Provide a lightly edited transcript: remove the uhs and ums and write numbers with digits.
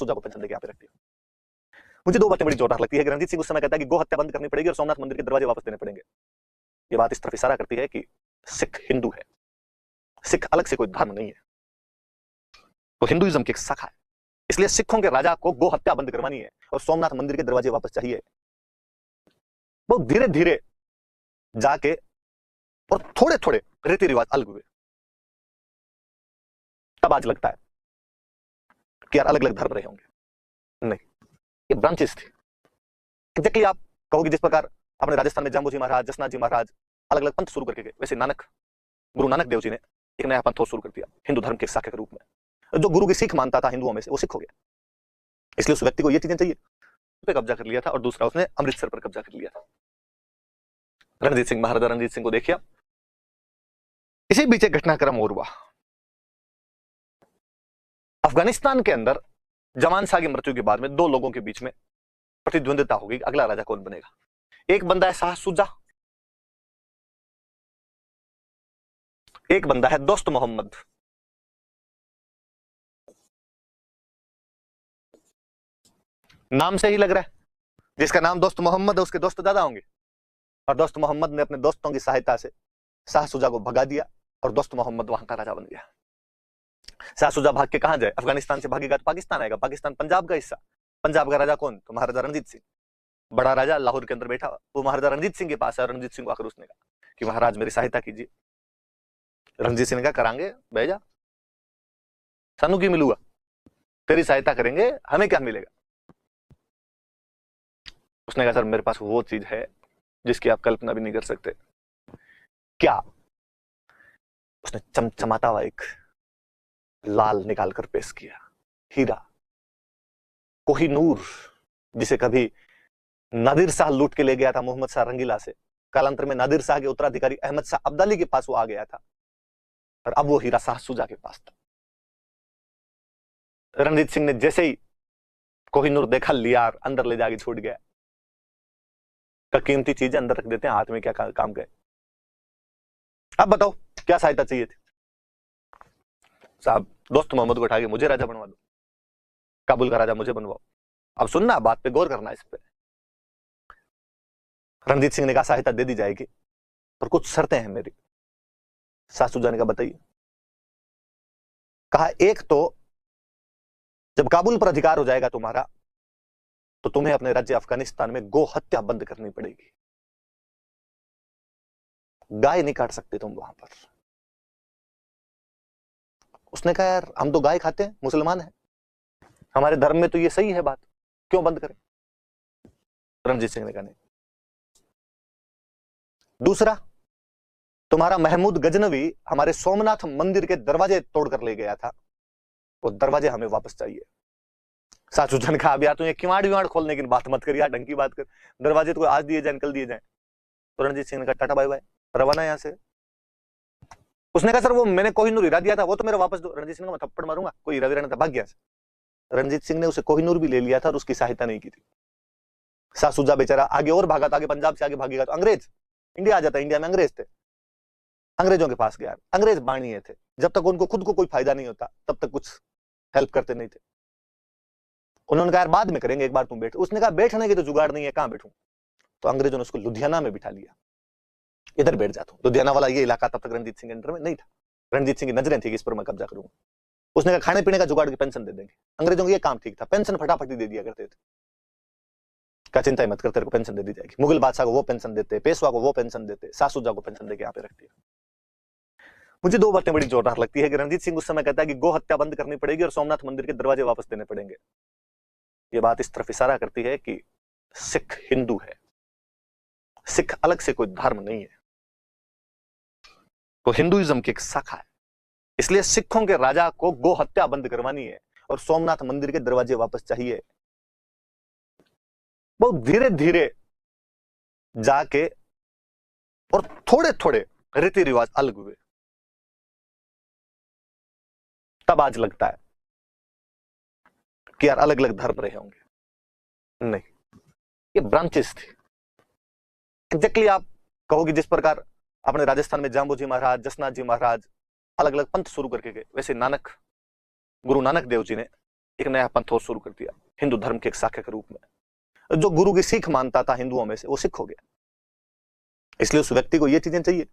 सासूजा को पेंशन देके यहाँ पे रखती है। मुझे दो बातें बड़ी जोरदार लगती है कि रणजीत सिंह उस समय कहता है कि गो हत्या बंद करनी पड़ेगी और सोमनाथ मंदिर के दरवाजे वापस देने पड़ेंगे। ये बात इस तरफ इशारा करती है कि सिख हिंदू है, सिख अलग से कोई धर्म नहीं है, वो हिंदुइज्म की एक शाखा है। इसलिए सिखों के राजा को गो हत्या बंद करवानी है और सोमनाथ मंदिर के दरवाजे वापस चाहिए। बहुत धीरे धीरे जाके और थोड़े थोड़े रीति रिवाज अलग हुए, तब आज लगता है कि यार अलग अलग धर्म रहे होंगे। नहीं, ये ब्रांचेस थी। एग्जैक्टली आप कहोगे जिस प्रकार अपने राजस्थान में जाम्बू जी महाराज, जसनाथ जी महाराज अलग अलग पंथ शुरू करके गए, वैसे गुरु नानक देव जी ने एक नया पंथ शुरू कर दिया हिंदू धर्म के शाखा के रूप में। जो गुरु की सीख मानता था हिंदुओं में से, वो सिख हो गया। इसलिए उस व्यक्ति को ये चीजें चाहिए, पे कब्जा कर लिया था, और दूसरा उसने अमृतसर पर कब्जा कर लिया था। रणजीत सिंह, महाराजा रणजीत सिंह को देखिए। इसी बीच एक घटनाक्रम और हुआ। अफगानिस्तान के अंदर जमान शाह की मृत्यु के बाद में दो लोगों के बीच में प्रतिद्वंदिता होगी, अगला राजा कौन बनेगा। एक बंदा है शाह शुजा, एक बंदा है दोस्त मोहम्मद। नाम से ही लग रहा है जिसका नाम दोस्त मोहम्मद है उसके दोस्त ज्यादा होंगे, और दोस्त मोहम्मद ने अपने दोस्तों की सहायता से शाह शुजा को भगा दिया और दोस्त मोहम्मद वहां का राजा बन गया। शाह शुजा भाग के कहां जाए, अफगानिस्तान से भागेगा तो पाकिस्तान आएगा, पाकिस्तान पंजाब का हिस्सा, पंजाब का राजा कौन, तो महाराजा रणजीत सिंह। बड़ा राजा लाहौर के अंदर बैठा, वो महाराजा रणजीत सिंह के पास है। रणजीत सिंह को आकर उसने कहा कि महाराज मेरी सहायता कीजिए। रणजीत सिंह ने कहा करांगे, बह जा, सानू की मिलूगा, तेरी सहायता करेंगे, हमें क्या मिलेगा। उसने कहा सर मेरे पास वो चीज है जिसकी आप कल्पना भी नहीं कर सकते। क्या? उसने चमचमाता हुआ एक लाल निकाल कर पेश किया, हीरा, कोहिनूर, जिसे कभी नादिर शाह लूट के ले गया था मोहम्मद शाह रंगीला से। कालांतर में नादिर शाह के उत्तराधिकारी अहमद शाह अब्दाली के पास वो आ गया था, और अब वो हीरा शाह शुजा के पास था। रणजीत सिंह ने जैसे ही कोहिनूर देखा, लिया, अंदर ले जाके छूट गया। कीमती चीजें अंदर रख देते हैं, हाथ में क्या काम गए। अब बताओ क्या सहायता चाहिए थी। साहब दोस्त मोहम्मद को उठा के मुझे राजा बनवा दो, काबुल का राजा मुझे बनवाओ। अब सुनना, बात पे गौर करना इस पे। रणजीत सिंह ने कहा सहायता दे दी जाएगी पर कुछ शर्तें हैं मेरी। शाह शुजा ने कहा बताइए। कहा एक तो जब काबुल पर अधिकार हो जाएगा तुम्हारा, तो तुम्हें अपने राज्य अफगानिस्तान में गो हत्या बंद करनी पड़ेगी। गाय नहीं काट सकते तुम वहां पर। उसने कहा यार हम तो गाय खाते हैं, मुसलमान हैं, हमारे धर्म में तो ये सही है बात, क्यों बंद करें। रणजीत सिंह ने कहा नहीं। दूसरा, तुम्हारा महमूद गजनवी हमारे सोमनाथ मंदिर के दरवाजे तोड़कर ले गया था, वो दरवाजे हमें वापस चाहिए। शाह शुजा ने कहा अब यार तू ये किवाड़ विवाड़ खोलने की बात मत कर यार, ढंग की बात कर, दरवाजे तो आज दिए जाए कल दिए जाए। तो रणजीत सिंह ने कहा टाटा बाय बाय, रवाना यहां से। उसने कहा सर वो मैंने कोहिनूर हीरा दिया था, वो तो मेरा वापस दो। रणजीत सिंह ने कहा थप्पड़ मारूंगा, कोई हीरा वीरा नहीं था, भाग गया। रणजीत सिंह ने उसे कोहिनूर भी ले लिया था और उसकी सहायता नहीं की थी। शाह शुजा बेचारा आगे और भागा था, आगे पंजाब से आगे भागेगा तो अंग्रेज इंडिया आ जाता। इंडिया में अंग्रेज थे, अंग्रेजों के पास गया। अंग्रेज बाणीय थे, जब तक उनको खुद को कोई फायदा नहीं होता तब तक कुछ हेल्प करते नहीं थे। उन्होंने कहा यार बाद में करेंगे, एक बार तुम बैठ। उसने कहा बैठने की तो जुगाड़ नहीं है, कहां बैठूं। तो अंग्रेजों ने उसको लुधियाना में बिठा लिया, इधर बैठ जाता हूं। लुधियाना वाला ये इलाका तब तक रणजीत सिंह के अंडर में नहीं था। रणजीत सिंह की नजरें थी कि इस पर मैं कब्जा करूंगा। उसने कहा खाने पीने का जुगाड़ की पेंशन दे देंगे। अंग्रेजों को ये काम ठीक था, पेंशन फटाफटी दे दिया करते थे। क्या चिंता मत कर, तेरे को पेंशन दे दी जाएगी। मुगल बादशाह को वो पेंशन देते, पेशवा को वो पेंशन देते, शाह शुजा को पेंशन देके यहाँ पे रखती है। मुझे दो बातें बड़ी जोरदार लगती है कि रणजीत सिंह उस समय कहता है कि गो हत्या बंद करनी पड़ेगी और सोमनाथ मंदिर के दरवाजे वापस देने पड़ेंगे। ये बात इस तरफ इशारा करती है कि सिख हिंदू है, सिख अलग से कोई धर्म नहीं है, वो हिंदुइज्म की एक शाखा है। इसलिए सिखों के राजा को गो हत्या बंद करवानी है और सोमनाथ मंदिर के दरवाजे वापस चाहिए। बहुत धीरे धीरे जाके और थोड़े थोड़े रीति रिवाज अलग हुए, तब आज लगता है कि यार अलग अलग धर्म रहे होंगे। नहीं, ये ब्रांचेस थी। एग्जैक्टली आप कहोगे जिस प्रकार अपने राजस्थान में जाम्बू जी महाराज, जसनाथ जी महाराज अलग अलग पंथ शुरू करके गए, वैसे गुरु नानक देव जी ने एक नया पंथ शुरू कर दिया हिंदू धर्म के एक शाखा के रूप में। जो गुरु की सीख मानता था हिंदुओं में से, वो सिख हो गया। इसलिए उस व्यक्ति को ये चीजें चाहिए।